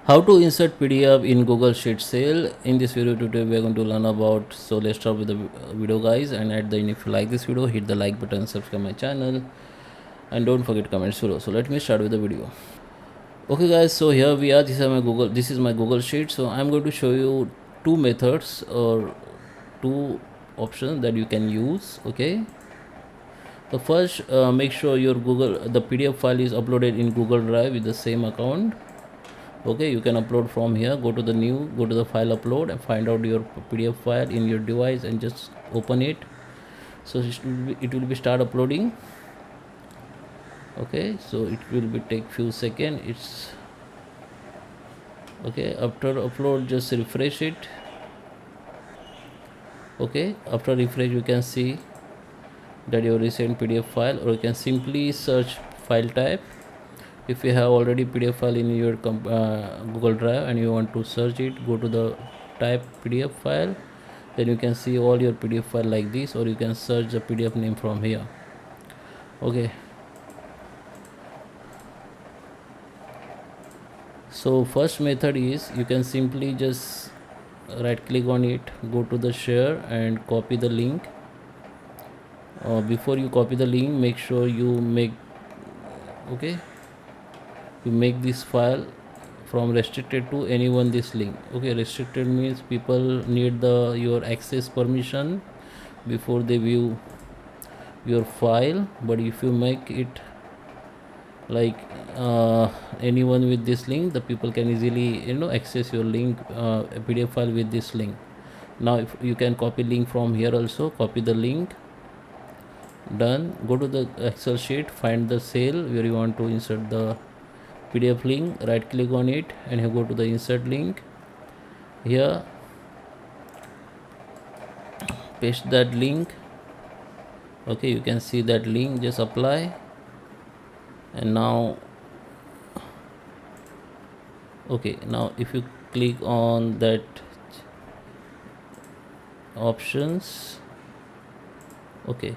How to insert PDF in Google Sheet Sale. In this video tutorial we are going to learn about, so let's start with the video guys, and at the end if you like this video hit the like button, subscribe my channel, and don't forget comments below. So let me start with the video. Okay guys, so here we are. This is my Google Sheet. So I'm going to show you two methods or two options that you can use. Okay, the first, make sure your the PDF file is uploaded in Google Drive with the same account. Okay, you can upload from here. Go to the new, go to the file upload and find out your PDF file in your device and just open it. So it will be start uploading. Okay, so it will be take few seconds. It's okay. After upload, just refresh it. Okay, after refresh you can see that your recent PDF file, or you can simply search file type. If you have already PDF file in your Google Drive and you want to search it, go to the type PDF file, then you can see all your PDF file like this, or you can search the PDF name from here. Okay, so first method is you can simply just right click on it, go to the share and copy the link. Before you copy the link, make sure you make this file from restricted to anyone this link. Okay, restricted means people need your access permission before they view your file, but if you make it like anyone with this link, the people can easily access your link, PDF file with this link. Now if you can copy link from here also, copy the link, done. Go to the Excel sheet, find the cell where you want to insert the PDF link, right click on it and you go to the insert link. Here paste that link. Okay, you can see that link, just apply. And now okay, now if you click on that options, okay,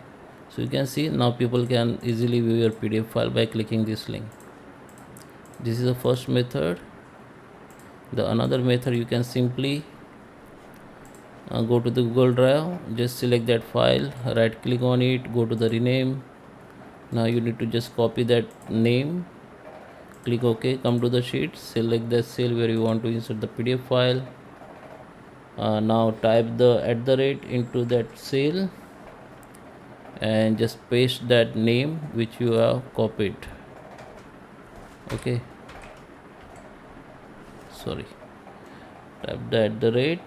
so you can see now people can easily view your PDF file by clicking this link. This is the first method. The another method, you can simply go to the Google Drive, just select that file, right click on it, go to the rename. Now you need to just copy that name, click OK, come to the sheet, select the cell where you want to insert the PDF file. Now type the @ into that cell and just paste that name which you have copied. Okay, sorry, type the @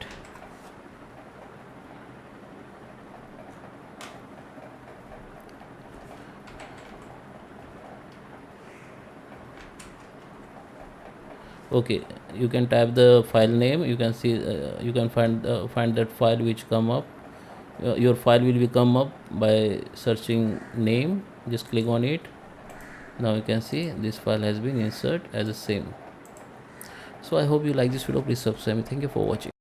okay, you can type the file name. You can see you can find that file which come up. Your file will be come up by searching name, just click on it. Now you can see this file has been inserted as the same. So I hope you like this video. Please subscribe. Thank you for watching.